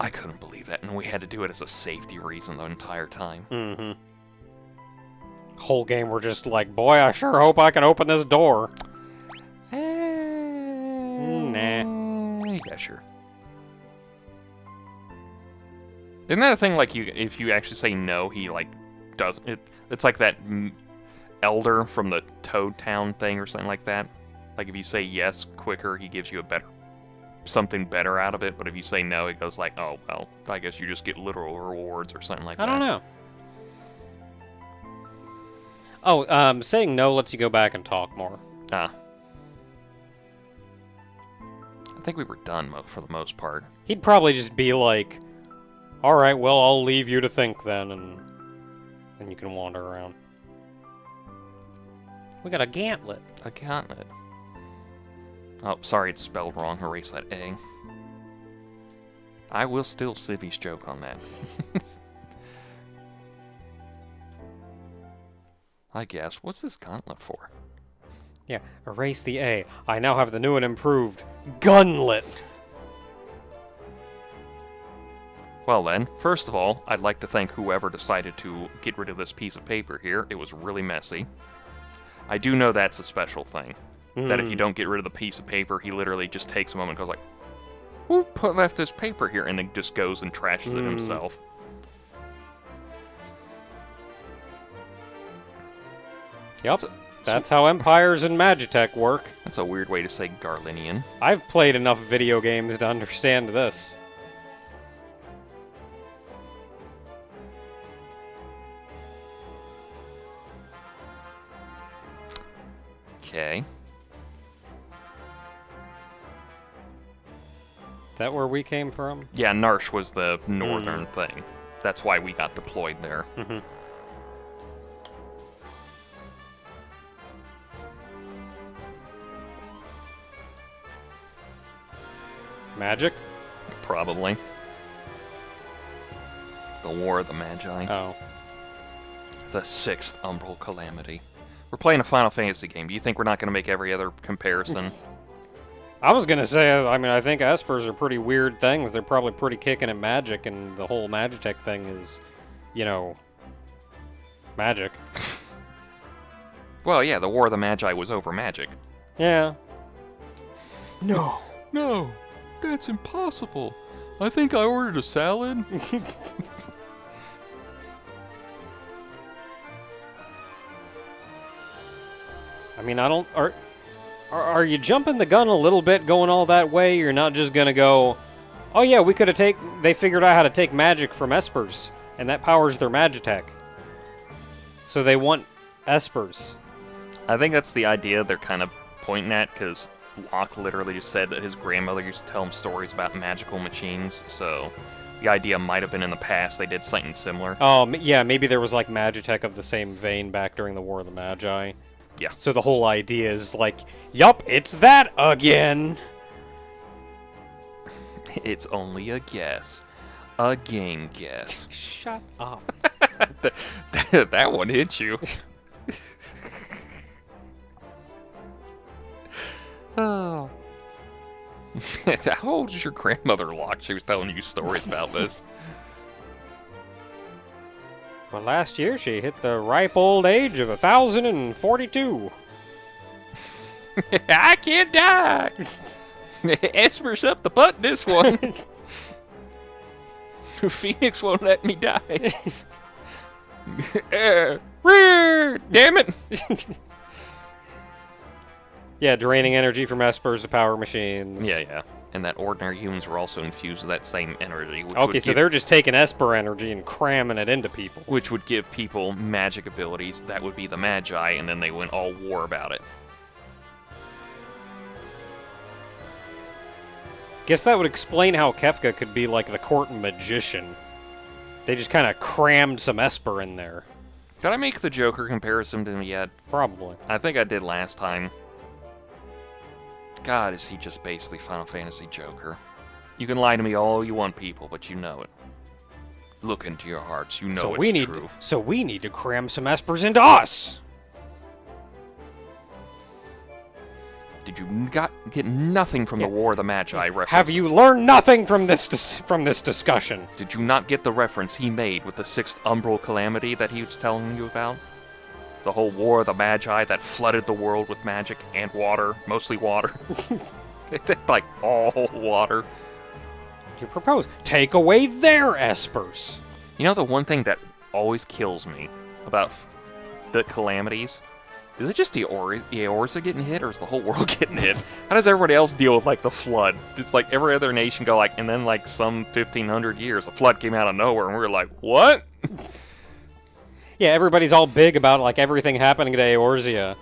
I couldn't believe that, and we had to do it as a safety reason the entire time. Mm-hmm. Whole game we're just like, boy, I sure hope I can open this door. Nah. Yeah, sure. Isn't that a thing, like, if you actually say no, he, like, does it? It's like that elder from the Toad Town thing or something like that. Like, if you say yes quicker, he gives you something better out of it, but if you say no, it goes like, oh, well, I guess you just get literal rewards or something like that. I don't know. Oh, saying no lets you go back and talk more. Ah. I think we were done for the most part. He'd probably just be like, alright, well, I'll leave you to think then, and you can wander around. We got a gauntlet. A gauntlet. Oh, sorry, it's spelled wrong. Erase that A. I will steal Civi's joke on that. I guess. What's this gauntlet for? Yeah, erase the A. I now have the new and improved Gunlet. Well then, first of all, I'd like to thank whoever decided to get rid of this piece of paper here. It was really messy. I do know that's a special thing. That if you don't get rid of the piece of paper, he literally just takes a moment and goes like, who left this paper here? And then just goes and trashes it himself. Yep, that's how empires and magitek work. That's a weird way to say Garlinian. I've played enough video games to understand this. Okay. Is that where we came from? Yeah, Narsh was the northern thing. That's why we got deployed there. Magic? Probably. The War of the Magi. Oh. The 6th Umbral Calamity. We're playing a Final Fantasy game. Do you think we're not going to make every other comparison? I was gonna say, I mean, I think Espers are pretty weird things. They're probably pretty kicking at magic, and the whole magitek thing is, you know, magic. Well, yeah, the War of the Magi was over magic. Yeah. No, that's impossible. I think I ordered a salad. I mean, I don't... Are you jumping the gun a little bit going all that way? You're not just gonna go, oh yeah, we could have they figured out how to take magic from Espers, and that powers their magitek. So they want Espers. I think that's the idea they're kind of pointing at, because Locke literally just said that his grandmother used to tell him stories about magical machines, so the idea might have been in the past they did something similar. Oh, yeah, maybe there was like magitek of the same vein back during the War of the Magi. Yeah. So the whole idea is like, yup, it's that again! It's only a guess. A game guess. Shut up. That one hit you. Oh. How old is your grandmother, Locke? She was telling you stories about this. Well, last year she hit the ripe old age of 1,042. I can't die! Esper's up the butt this one. Phoenix won't let me die. Damn it! Yeah, draining energy from Espers to power machines. Yeah. And that ordinary humans were also infused with that same energy. Okay, so they're just taking Esper energy and cramming it into people. Which would give people magic abilities. That would be the Magi, and then they went all war about it. Guess that would explain how Kefka could be like the court magician. They just kind of crammed some Esper in there. Did I make the Joker comparison to him yet? Probably. I think I did last time. God, is he just basically Final Fantasy Joker. You can lie to me all you want, people, but you know it. Look into your hearts, you know it's true. So we need to cram some Espers into us! Did you get nothing from the War of the Magi reference? Have you learned nothing from this discussion? Did you not get the reference he made with the 6th umbral calamity that he was telling you about? The whole War of the Magi that flooded the world with magic and water, mostly water. It's like all water. You propose, take away their espers. You know the one thing that always kills me about the calamities? Is it just the Eorza getting hit, or is the whole world getting hit? How does everybody else deal with, like, the flood? It's like every other nation go, like, and then, like, some 1,500 years, a flood came out of nowhere, and we were like, what? Yeah, everybody's all big about, like, everything happening to Eorzea.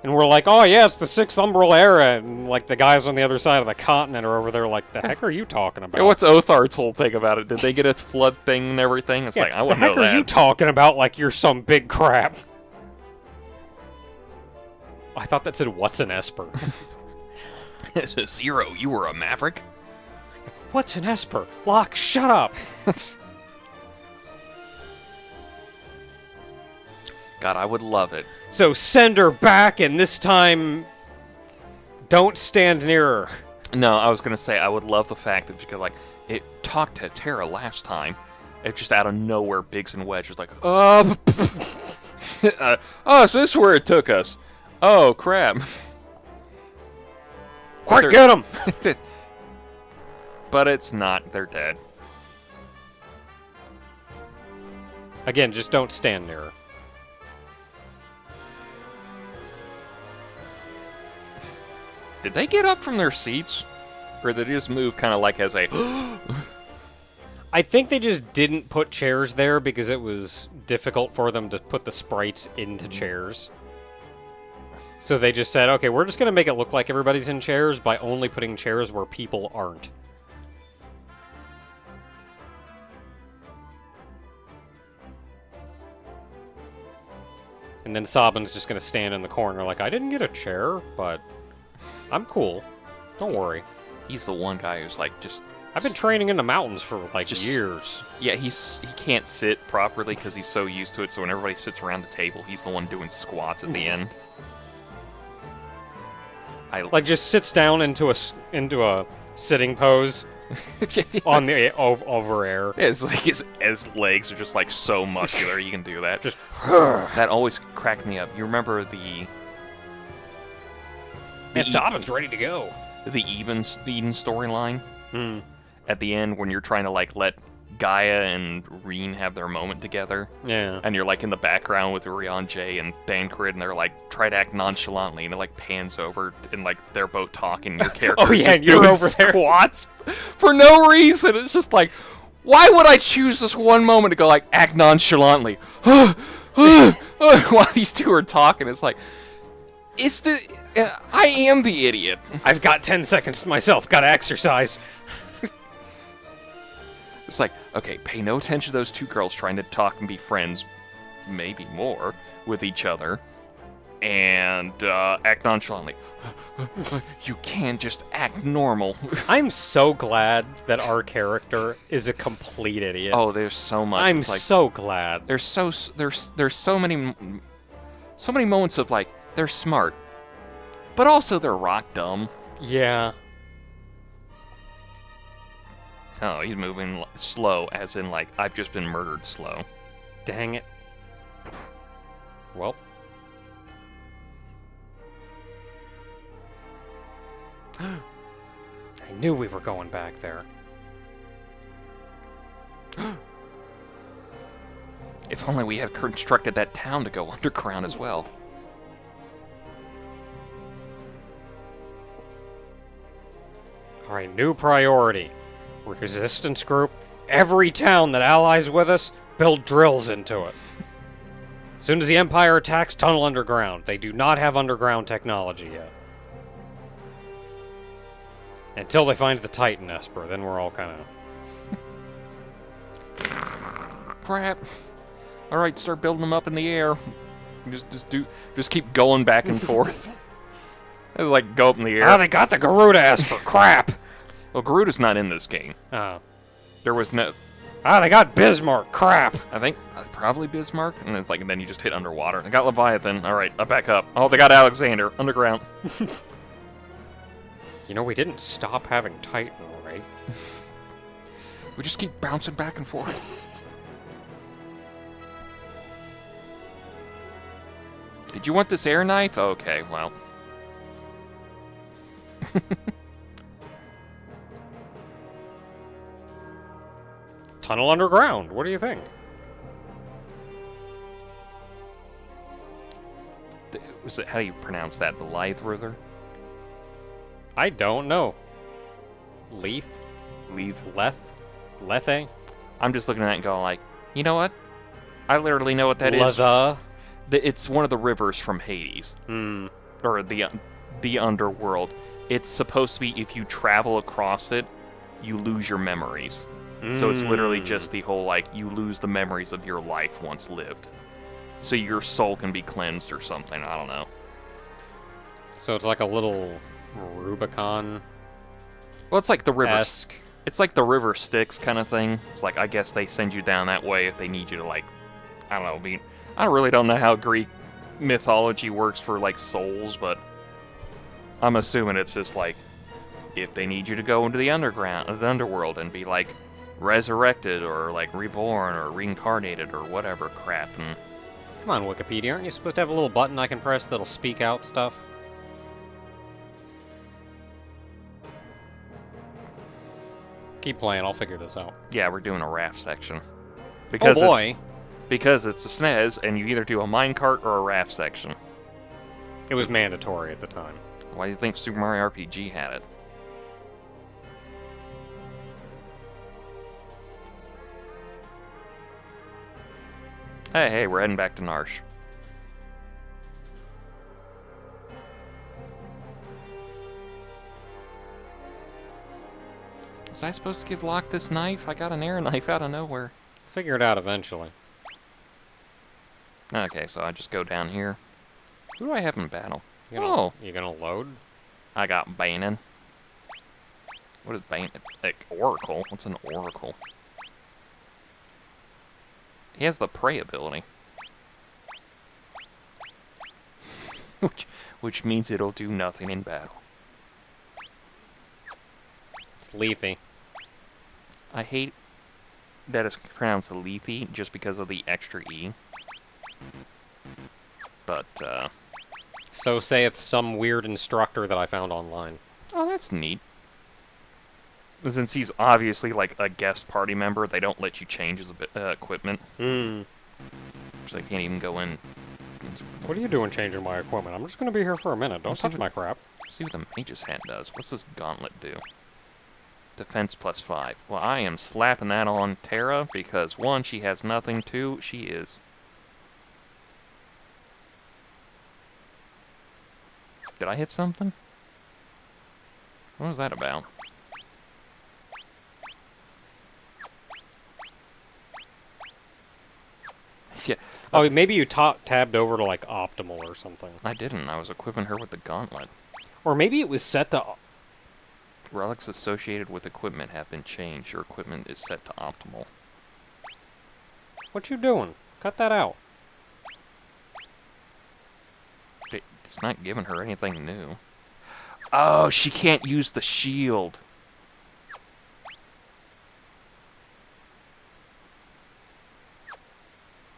And we're like, oh, yeah, it's the 6th Umbral era. And, like, the guys on the other side of the continent are over there like, the heck are you talking about? Yeah, what's Othar's whole thing about it? Did they get a flood thing and everything? It's yeah, like, I wouldn't know that. The heck are you talking about like you're some big crap? I thought that said, what's an Esper? Zero, you were a maverick? What's an Esper? Locke, shut up! God, I would love it. So send her back, and this time, don't stand near her. No, I was going to say, I would love the fact that, because, like, it talked to Terra last time. It just out of nowhere, Biggs and Wedge was like, oh, so this is where it took us. Oh, crap. Quick, get him! But it's not. They're dead. Again, just don't stand near her. Did they get up from their seats? Or did they just move kind of like as a... I think they just didn't put chairs there because it was difficult for them to put the sprites into chairs. So they just said, okay, we're just going to make it look like everybody's in chairs by only putting chairs where people aren't. And then Sabin's just going to stand in the corner like, I didn't get a chair, but I'm cool. Don't worry. He's the one guy who's like just... I've been training in the mountains for like years. Yeah, he can't sit properly because he's so used to it, so when everybody sits around the table, he's the one doing squats at the end. Like just sits down into a sitting pose on the over air. Yeah, it's like his legs are just like so muscular. You can do that. Just that always cracked me up. You remember the Sabin's ready to go. The Eden storyline Hmm. at the end when you're trying to like let Gaia and Reen have their moment together. Yeah. And you're like in the background with Urion J and Bancred, and they're like try to act nonchalantly, and it like pans over and like they're both talking. Your character oh yeah, and you're over there squats for no reason. It's just like, why would I choose this one moment to go like act nonchalantly while these two are talking? It's like, I am the idiot. I've got 10 seconds to myself. Gotta exercise. It's like, okay, pay no attention to those two girls trying to talk and be friends, maybe more, with each other, and act nonchalantly. You can't just act normal. I'm so glad that our character is a complete idiot. Oh, there's so much. I'm like, so glad. There's so many moments of like they're smart, but also they're rock dumb. Yeah. Oh, he's moving slow, as in, like, I've just been murdered slow. Dang it. Well. I knew we were going back there. If only we had constructed that town to go underground as well. Alright, new priority. Resistance group, every town that allies with us, build drills into it. As soon as the Empire attacks, tunnel underground. They do not have underground technology yet. Until they find the Titan Esper, then we're all kind of... Crap. Alright, start building them up in the air. Just keep going back and forth. Like, go up in the air. Ah, they got the Garuda Esper, crap! Well, Garuda's not in this game. Oh. There was no... Ah, they got Bismarck, crap! I think probably Bismarck, and it's like, and then you just hit underwater. They got Leviathan. All right, back up. Oh, they got Alexander underground. You know, we didn't stop having Titan, right? We just keep bouncing back and forth. Did you want this air knife? Okay, well. Tunnel underground. What do you think? How do you pronounce that? The Lethe River? I don't know. Leaf? Leave. Lethe? I'm just looking at it and going like, you know what? I literally know what that is. Lethe? It's one of the rivers from Hades. Hmm. Or the underworld. It's supposed to be, if you travel across it, you lose your memories. So it's literally just the whole, like, you lose the memories of your life once lived. So your soul can be cleansed or something, I don't know. So it's like a little Rubicon. Well, it's like the river. Esque. It's like the river Styx kind of thing. It's like, I guess they send you down that way if they need you to, like, I don't know, I really don't know how Greek mythology works for, like, souls, but I'm assuming it's just like, if they need you to go into the underworld and be, like, resurrected or, like, reborn or reincarnated or whatever crap. And Come on, Wikipedia. Aren't you supposed to have a little button I can press that'll speak out stuff? Keep playing. I'll figure this out. yeah, we're doing a raft section. Oh boy. Because it's a SNES, and you either do a minecart or a raft section. It was mandatory at the time. Why do you think Super Mario RPG had it? Hey, we're heading back to Narsh. Was I supposed to give Locke this knife? I got an air knife out of nowhere. Figure it out eventually. Okay, so I just go down here. Who do I have in battle? You gonna load? I got Banin. What is Banin? Like, Oracle? What's an Oracle? He has the prey ability. which means it'll do nothing in battle. It's Lethe. I hate that it's pronounced Lethe just because of the extra E. But, So saith some weird instructor that I found online. oh, that's neat. Since he's obviously, like, a guest party member, they don't let you change his equipment. Hmm. So they can't even go in. What are you doing changing my equipment? I'm just gonna be here for a minute. Don't touch my crap. See what the Mage's Hat does. What's this gauntlet do? Defense +5. Well, I am slapping that on Terra because, 1, she has nothing, 2, she is. Did I hit something? What was that about? Yeah. Oh, maybe you tabbed over to, like, optimal or something. I didn't. I was equipping her with the gauntlet. Or maybe it was set to... Relics associated with equipment have been changed. Your equipment is set to optimal. What you doing? Cut that out. It's not giving her anything new. Oh, she can't use the shield.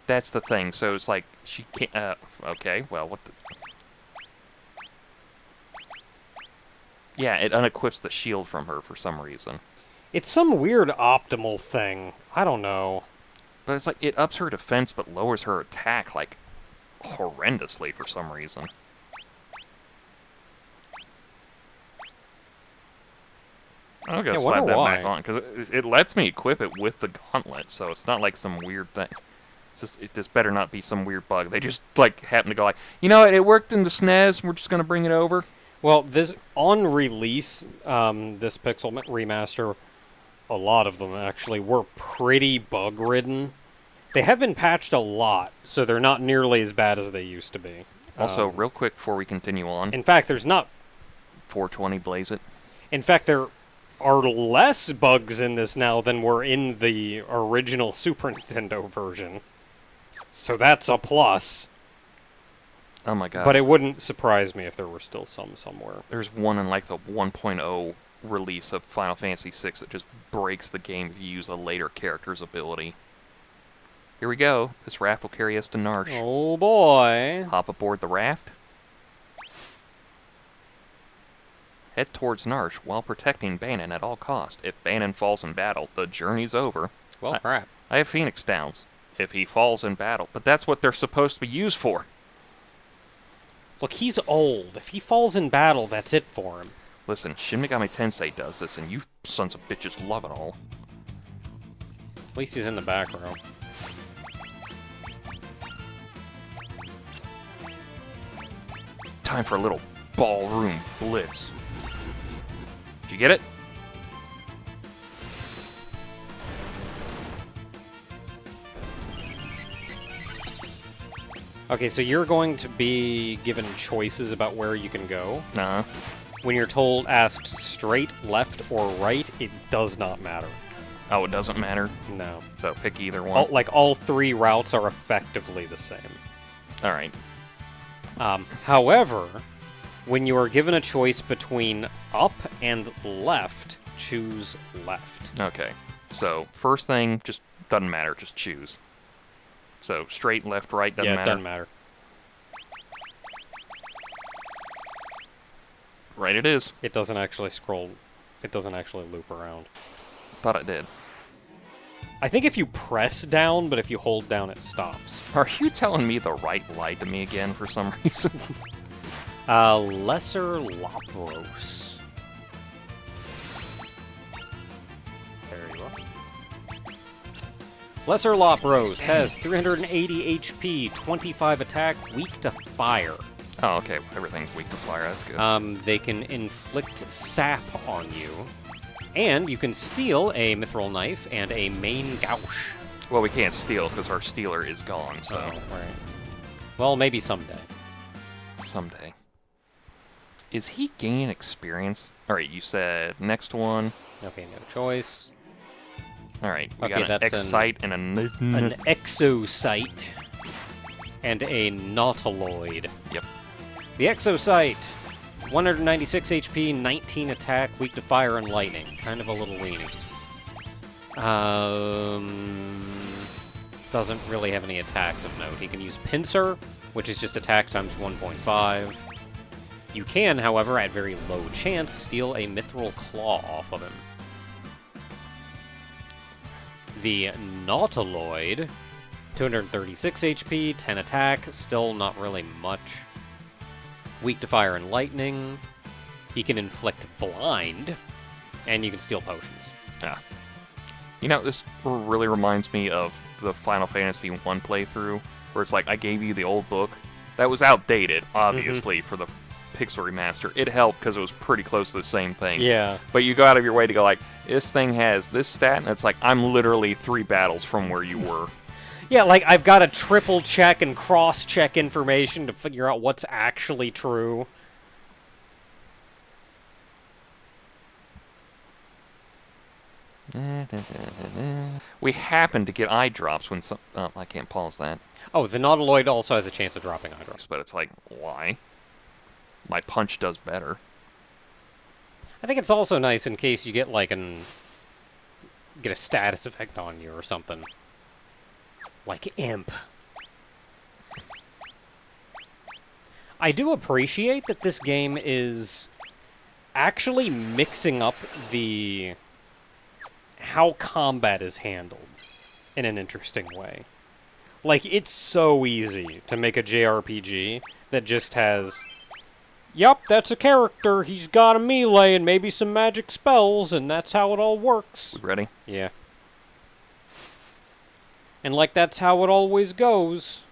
That's the thing. So it's like she can't. Okay. Well, what the? Yeah, it unequips the shield from her for some reason. It's some weird optimal thing. I don't know. But it's like it ups her defense but lowers her attack like horrendously for some reason. I'm gonna slap that back on because it lets me equip it with the gauntlet, so it's not like some weird thing. It just better not be some weird bug. They just like happen to go like, you know what? It worked in the SNES. We're just gonna bring it over. Well, this on release, this Pixel remaster, a lot of them actually were pretty bug-ridden. They have been patched a lot, so they're not nearly as bad as they used to be. Also, real quick before we continue on. In fact, there's not... 420 blaze it. In fact, there are less bugs in this now than were in the original Super Nintendo version. So that's a plus. Oh my god. But it wouldn't surprise me if there were still some somewhere. There's one in like the 1.0 release of Final Fantasy VI that just breaks the game if you use a later character's ability. Here we go. This raft will carry us to Narsh. Oh boy. Hop aboard the raft. Head towards Narsh while protecting Banon at all costs. If Banon falls in battle, the journey's over. Well, crap. I have Phoenix Downs. If he falls in battle. But that's what they're supposed to be used for. Look, he's old. If he falls in battle, that's it for him. Listen, Shin Megami Tensei does this, and you sons of bitches love it all. At least he's in the back row. Time for a little ballroom blitz. Did you get it? Okay, so you're going to be given choices about where you can go. Nah. When you're asked straight, left, or right, it does not matter. Oh, it doesn't matter? No. So pick either one? All three routes are effectively the same. Alright. However, when you are given a choice between up and left, choose left. Okay. So, first thing, just doesn't matter, just choose. So, straight, left, right, doesn't matter? Yeah, it doesn't matter. Right it is. It doesn't actually scroll. It doesn't actually loop around. Thought it did. I think if you press down, but if you hold down, it stops. Are you telling me the right lied to me again for some reason? Lesser Lapros. There you are. Lesser Lapros has 380 HP, 25 attack, weak to fire. Oh, okay. Everything's weak to fire. That's good. They can inflict sap on you. And you can steal a mithril knife and a main gouge. Well, we can't steal because our stealer is gone, so... Oh, right. Well, maybe someday. Someday. Is he gaining experience? Alright, you said next one. Okay, no choice. Alright, we Okay, got an that's Excite and an Exocyte and a Nautiloid. Yep. The Exocyte, 196 HP, 19 attack, weak to fire and lightning. Kind of a little weenie. Doesn't really have any attacks of note. He can use Pincer, which is just attack times 1.5. You can, however, at very low chance, steal a Mithril Claw off of him. The Nautiloid, 236 HP, 10 attack, still not really much. Weak to fire and lightning. He can inflict blind, and you can steal potions. Yeah. You know, this really reminds me of the Final Fantasy 1 playthrough, where it's like, I gave you the old book. That was outdated, obviously, for the Pixel Remaster. It helped because it was pretty close to the same thing. Yeah. But you go out of your way to go like, this thing has this stat, and it's like, I'm literally 3 battles from where you were. Yeah, like, I've got to triple check and cross-check information to figure out what's actually true. We happen to get eye drops when some... Oh, I can't pause that. Oh, the Nautiloid also has a chance of dropping eye drops. But it's like, why? My punch does better. I think it's also nice in case you get, like, get a status effect on you or something. Like Imp. I do appreciate that this game is actually mixing up how combat is handled in an interesting way. Like, it's so easy to make a JRPG that just has, yup, that's a character, he's got a melee and maybe some magic spells, and that's how it all works. We ready? Yeah. And, like, that's how it always goes.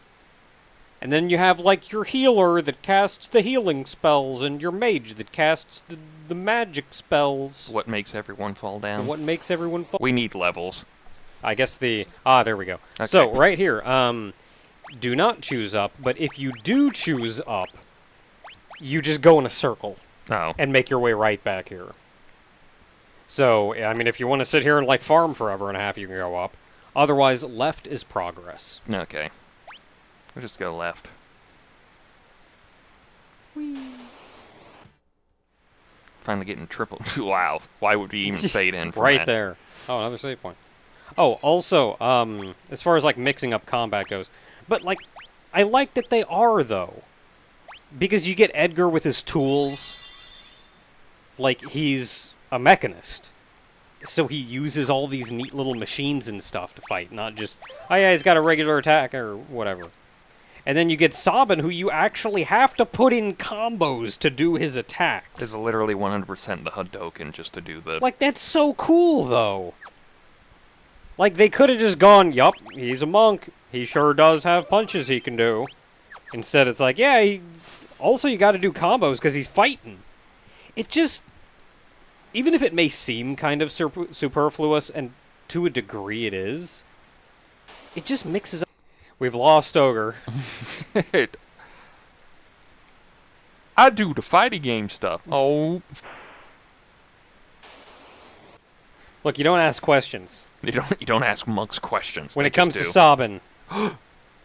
And then you have, like, your healer that casts the healing spells, and your mage that casts the magic spells. What makes everyone fall down? What makes everyone fall? We need levels. I guess there we go. Okay. So, right here, do not choose up, but if you do choose up, you just go in a circle. Oh. And make your way right back here. So, I mean, if you want to sit here and, like, farm forever and a half, you can go up. Otherwise, left is progress. Okay. We'll just go left. Finally getting triple. Wow. Why would we even fade in from Right that? there. Oh, another save point. Oh, also, as far as like mixing up combat goes, but like, I like that they are though, because you get Edgar with his tools. Like he's a mechanist, so he uses all these neat little machines and stuff to fight, not just oh yeah, he's got a regular attack or whatever. And then you get Sabin, who you actually have to put in combos to do his attacks. It's literally 100% the Hadouken just to do the... Like, that's so cool, though. Like, they could have just gone, yup, he's a monk. He sure does have punches he can do. Instead, it's like, yeah, also you gotta do combos because he's fighting. It just... Even if it may seem kind of superfluous, and to a degree it is, it just mixes up. We've lost Ogre. I do the fighting game stuff. Oh. Look, you don't ask questions. You don't ask monks questions. When They it comes just to do. Sabin,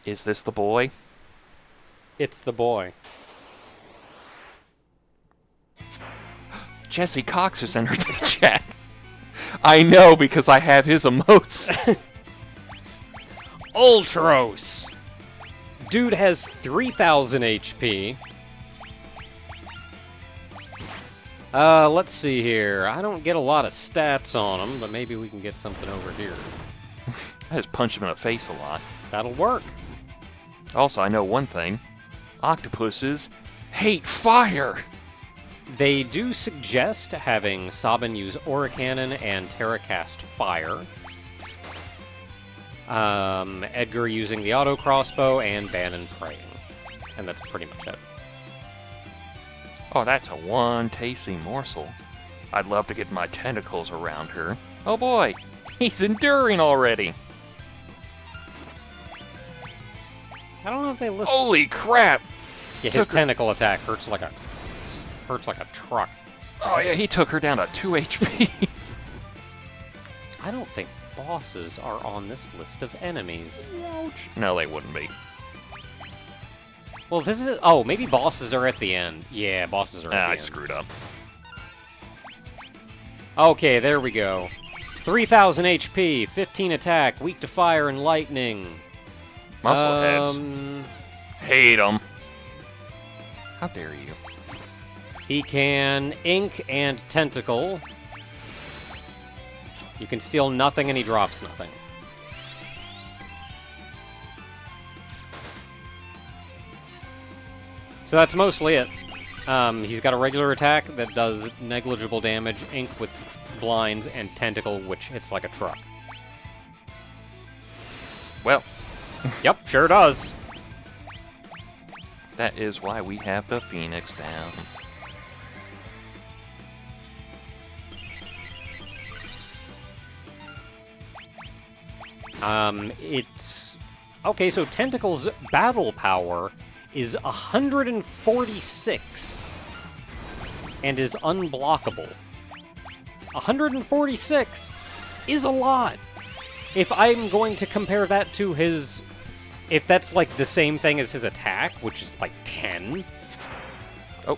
Is this the boy? it's the boy. Jesse Cox has entered the chat. I know because I have his emotes. Ultros! Dude has 3,000 HP. Let's see here. I don't get a lot of stats on him, but maybe we can get something over here. I just punch him in the face a lot. That'll work. Also, I know one thing. Octopuses hate fire. They do suggest having Sabin use Aura Cannon and Terracast Fire. Edgar using the auto crossbow and Bannon praying. And that's pretty much it. Oh, that's a one tasty morsel. I'd love to get my tentacles around her. Oh boy, he's enduring already. I don't know if they list. Holy crap! Yeah, his took her- tentacle attack hurts like a truck. Oh yeah, he took her down to 2 HP. I don't think bosses are on this list of enemies. No, they wouldn't be. Well, this is... Oh, maybe bosses are at the end. Yeah, bosses are at the I end. screwed up. Okay, there we go. 3,000 HP, 15 attack, weak to fire and lightning. Muscle heads. Hate them. How dare you? He can ink and tentacle. You can steal nothing and he drops nothing. So that's mostly it. He's got a regular attack that does negligible damage, ink with blinds, and tentacle, which hits like a truck. Well, Yep, sure does. that is why we have the Phoenix Downs. It's... Okay, so Tentacle's battle power is 146 and is unblockable. 146 is a lot. If I'm going to compare that to his... If that's like the same thing as his attack, which is like 10... Oh.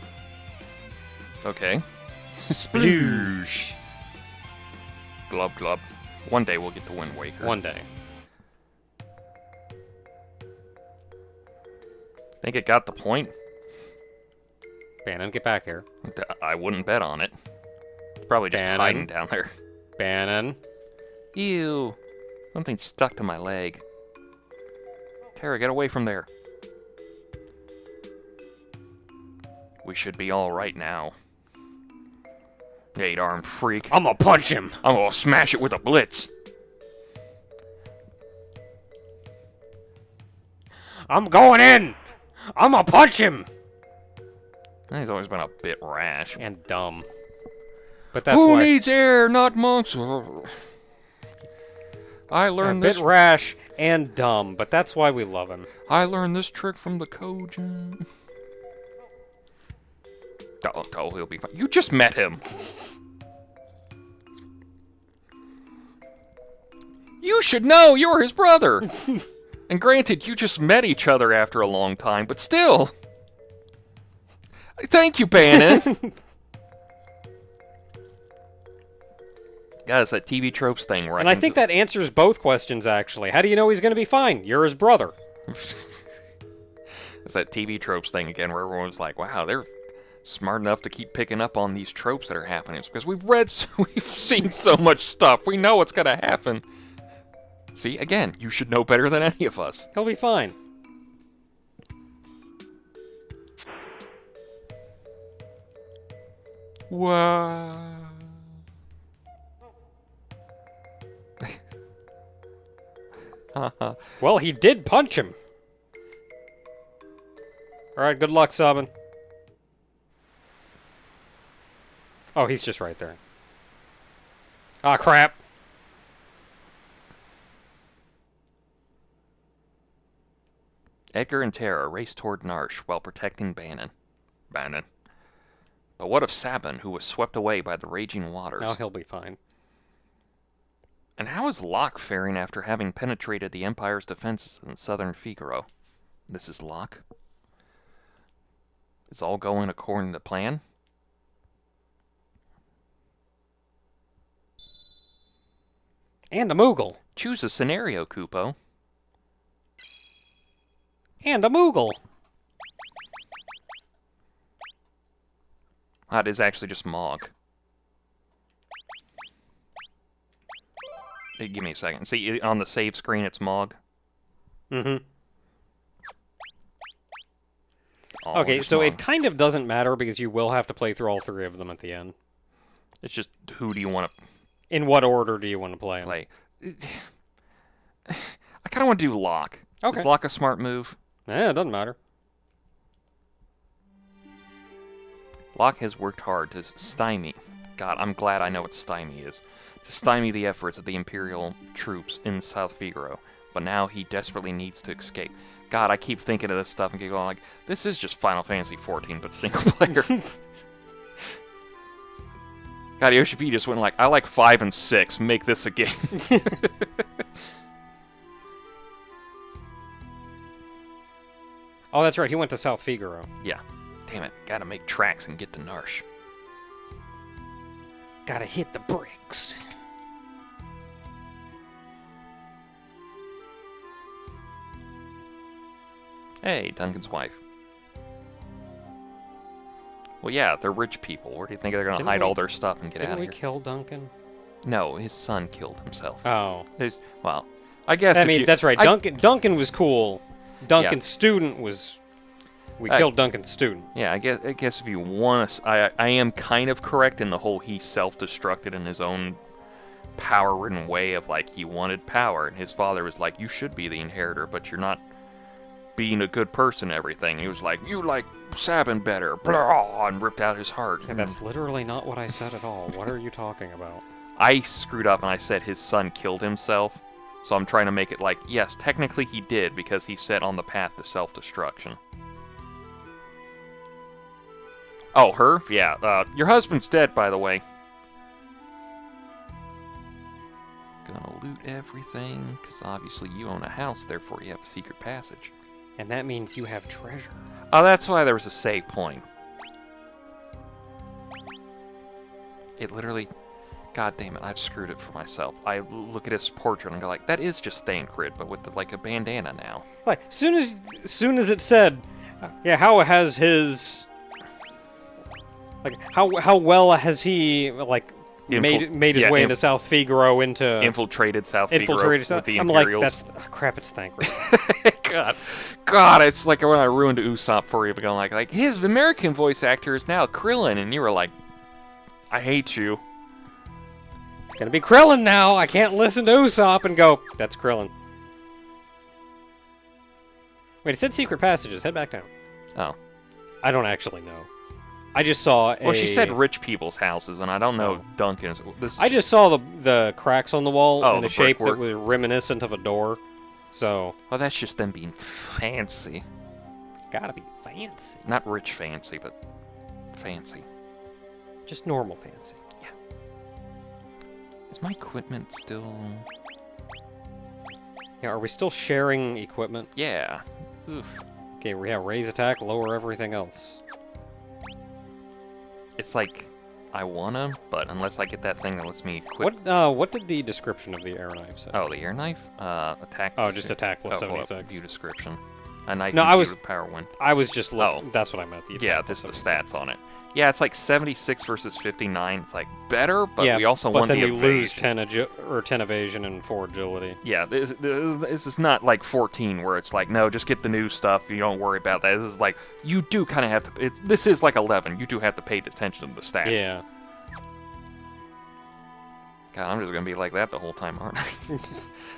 Okay. Sploosh. Glub glub. One day we'll get to Wind Waker. One day. Think it got the point? Bannon, get back here. I wouldn't bet on it. It's probably just Bannon. hiding down there. Bannon. Ew. Something stuck to my leg. Tara, get away from there. We should be alright now. 8-armed freak. I'm gonna punch him! I'm gonna smash it with a blitz. I'm going in! I'm gonna punch him! He's always been a bit rash. And dumb. But that's Who why... needs air, not monks? I A learned bit this. rash and dumb, but that's why we love him. I learned this trick from the Kojin. Oh, he'll be fine. You just met him. You should know you're his brother. And granted, you just met each other after a long time, but still. Thank you, Bannon. God, it's that TV tropes thing where And I think that answers both questions, actually. How do you know he's going to be fine? You're his brother. It's that TV tropes thing again where everyone's like, wow, they're smart enough to keep picking up on these tropes that are happening. It's because we've seen so much stuff. We know what's going to happen. See, again, you should know better than any of us. He'll be fine. Wow. Well, he did punch him. Alright, good luck, Sabin. Oh, he's just right there. Ah, crap. Edgar and Tara race toward Narsh while protecting Bannon. But what of Sabin, who was swept away by the raging waters? Oh, he'll be fine. And how is Locke faring after having penetrated the Empire's defenses in southern Figaro? This is Locke. Is all going according to plan? And a Moogle. Choose a scenario, Kupo. And a Moogle. It is actually just Mog. Hey, give me a second. See, on the save screen, it's Mog. Mm-hmm. Oh, Okay, just so Mog. it kind of doesn't matter because you will have to play through all three of them at the end. It's just, who do you want to In what order do you want to play them? play? I kind of want to do Locke. Okay. Is Locke a smart move? Yeah, it doesn't matter. Locke has worked hard to stymie. God, I'm glad I know what stymie is. To stymie the efforts of the Imperial troops in South Figaro. But now he desperately needs to escape. God, I keep thinking of this stuff and keep going like, this is just Final Fantasy XIV, but single player. God, Yoshi P just went like, I like 5 and 6. Make this a game. Oh, that's right. He went to South Figaro. Yeah. Damn it. Gotta make tracks and get to Narsh. Gotta hit the bricks. Hey, Duncan's wife. Well, yeah, they're rich people. Where do you think they're gonna Didn't hide we- all their stuff and get out Didn't of we here? kill Duncan? No, his son killed himself. Oh. Well, I guess I if mean, you, that's right. I- Duncan was cool. Duncan's student was... We killed Duncan's student. Yeah, I guess if you want to, I am kind of correct in the whole he self-destructed in his own power-ridden way of like he wanted power, and his father was like, you should be the inheritor, but you're not being a good person and everything. He was like, you like Sabin better, blah, and ripped out his heart. Yeah, that's literally not what I said at all. What are you talking about? I screwed up and I said his son killed himself, so I'm trying to make it like, yes, technically he did because he set on the path to self-destruction. Oh, her? Yeah. Your husband's dead, by the way. Gonna loot everything, because obviously you own a house, therefore you have a secret passage. And that means you have treasure. Oh, that's why there was a save point. It literally... God damn it, I've screwed it for myself. I look at his portrait and go like, that is just Thancred, but with like a bandana now. Like, soon as it said, yeah, how has his... Like, how well has he, like, made his way into South Figaro, into... Infiltrated South Figaro with the I'm Imperials. like, that's... crap, it's Thancred. God, it's like when I ruined Usopp for you, but going like his American voice actor is now Krillin, and you were like, I hate you. It's gonna be Krillin now! I can't listen to Usopp and go, that's Krillin. Wait, it said secret passages. Head back down. Oh. I don't actually know. I just saw a... Well, she said rich people's houses, and I don't know Duncan's. I just saw the cracks on the wall and the shape that brickwork. was reminiscent of a door. So... Well, that's just them being fancy. Gotta be fancy. Not rich fancy, but fancy. Just normal fancy. Yeah. Is my equipment still... Yeah, are we still sharing equipment? Yeah. Oof. Okay, yeah, raise attack, lower everything else. It's like, I wanna, but unless I get that thing that lets me quit. What did the description of the air knife say? Oh, the air knife? Attack. Oh, just attack plus well, 76. view description. A knife No, with power 1. I was just looking. Oh. That's what I meant. Yeah, just the stats on it. Yeah, it's like 76 versus 59. It's like better, but we also won the evasion. But then you lose 10 evasion and 4 agility. Yeah, this is not like 14 where it's like, no, just get the new stuff. You don't worry about that. This is like, you do kind of have to. This is like 11. You do have to pay attention to the stats. Yeah. God, I'm just going to be like that the whole time, aren't I?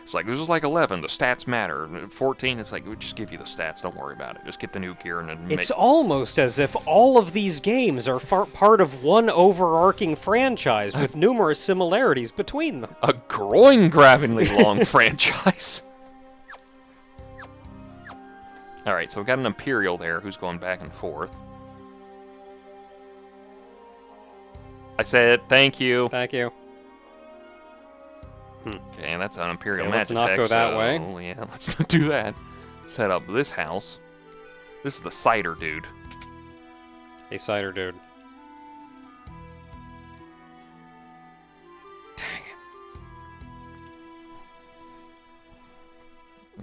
It's like, this is like 11. The stats matter. 14, it's like, we just give you the stats. Don't worry about it. Just get the new gear and then It's almost as if all of these games are part of one overarching franchise with numerous similarities between them. a groin-grabbingly long franchise. All right, so we've got an Imperial there who's going back and forth. I said, thank you. Thank you. Okay, and that's an Imperial Okay, let's magitek. not go that way. Yeah, let's not do that. Set up this house. This is the cider dude. Hey, cider dude.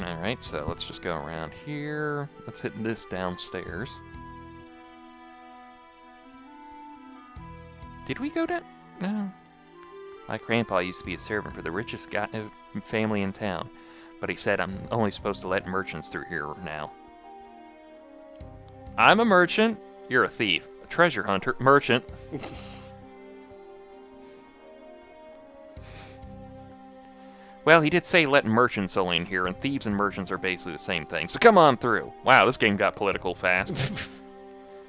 Alright, so let's just go around here. Let's hit this downstairs. Did we go down? No. My grandpa used to be a servant for the richest family in town, but he said I'm only supposed to let merchants through here now. I'm a merchant. You're a thief. A treasure hunter. Merchant. Well, he did say let merchants only in here, and thieves and merchants are basically the same thing, so come on through. Wow, this game got political fast.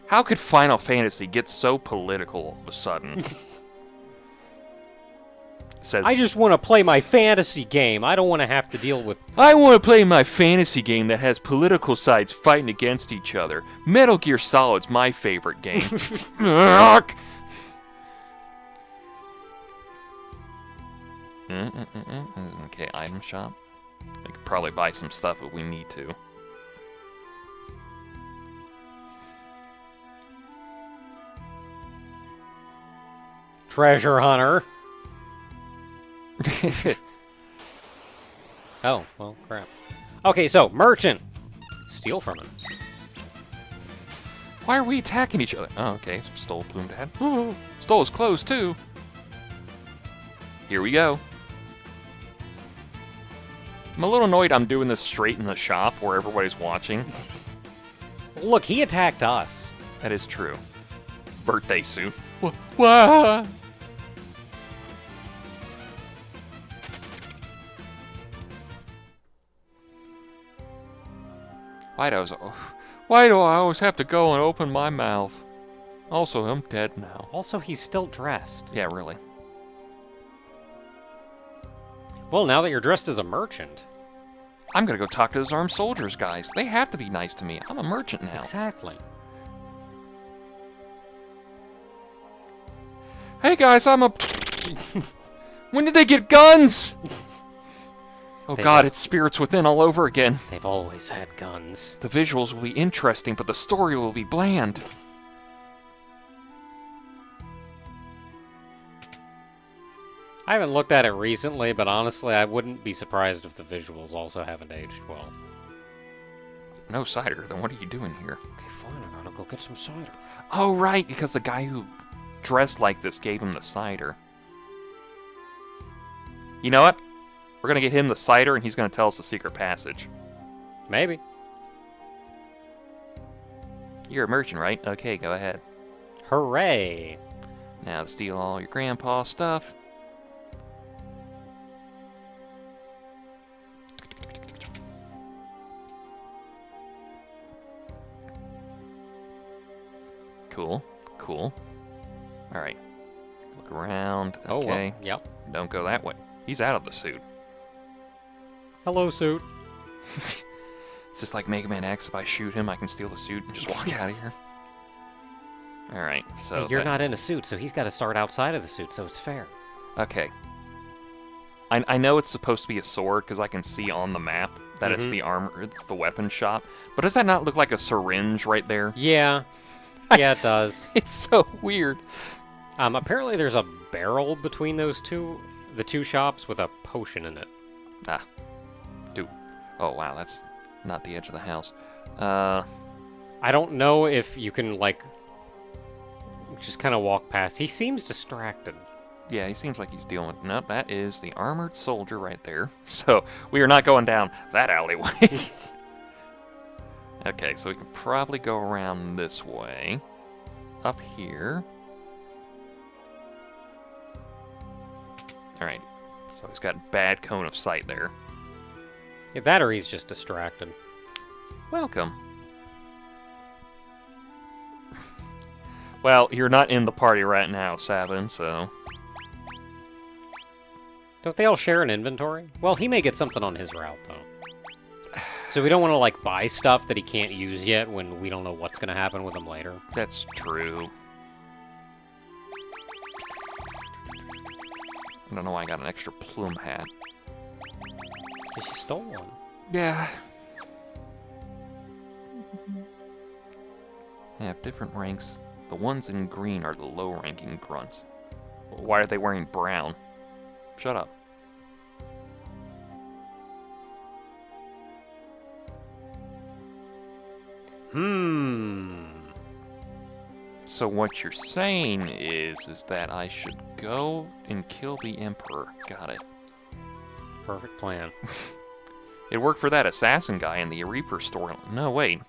How could Final Fantasy get so political all of a sudden? Says, I just want to play my fantasy game. I don't want to have to deal with... I want to play my fantasy game that has political sides fighting against each other. Metal Gear Solid's my favorite game. Okay, item shop. I could probably buy some stuff if we need to. Treasure hunter. Oh, well, crap. Okay, so, merchant. Steal from him. Why are we attacking each other? Oh, okay, stole Bloom Dad. Ooh, stole his clothes, too. Here we go. I'm a little annoyed I'm doing this straight in the shop where everybody's watching. Look, he attacked us. That is true. Birthday suit. Wah! Why do I always have to go and open my mouth? Also, I'm dead now. Also, he's still dressed. Yeah, really. Well, now that you're dressed as a merchant. I'm gonna go talk to those armed soldiers guys. They have to be nice to me. I'm a merchant now. Exactly. Hey guys, I'm a... When did they get guns? Oh god, it's Spirits Within all over again. They've always had guns. The visuals will be interesting, but the story will be bland. I haven't looked at it recently, but honestly, I wouldn't be surprised if the visuals also haven't aged well. No cider, then what are you doing here? Okay, fine, I gotta go get some cider. Oh, right, because the guy who dressed like this gave him the cider. You know what? We're gonna get him the cider, and he's gonna tell us the secret passage. Maybe. You're a merchant, right? Okay, go ahead. Hooray! Now steal all your grandpa's stuff. Cool, cool. Alright. Look around. Okay. Oh, well, yep. Don't go that way. He's out of the suit. Hello, suit. It's just like Mega Man X. If I shoot him, I can steal the suit and just walk out of here. Alright, so... Hey, you're not in a suit, so he's got to start outside of the suit, so it's fair. Okay. I know it's supposed to be a sword, because I can see on the map that it's the armor, it's the weapon shop. But does that not look like a syringe right there? Yeah. Yeah, it does. It's so weird. Apparently there's a barrel between the two shops with a potion in it. Ah. Dude. Oh, wow, that's not the edge of the house. I don't know if you can, like, just kind of walk past. He seems distracted. Yeah, he seems like he's dealing with... Nope, that is the armored soldier right there. So, we are not going down that alleyway. Okay, so we can probably go around this way. Up here. Alright, so he's got bad cone of sight there. Yeah, that or he's just distracted. Welcome. Well, you're not in the party right now, Sabin, so... Don't they all share an inventory? Well, he may get something on his route, though. So we don't want to, like, buy stuff that he can't use yet when we don't know what's going to happen with him later. That's true. I don't know why I got an extra plume hat. Because you stole one. Yeah. They have different ranks. The ones in green are the low-ranking grunts. Why are they wearing brown? Shut up. So what you're saying is that I should go and kill the Emperor. Got it. Perfect plan. It worked for that assassin guy in the Reaper story. No, wait.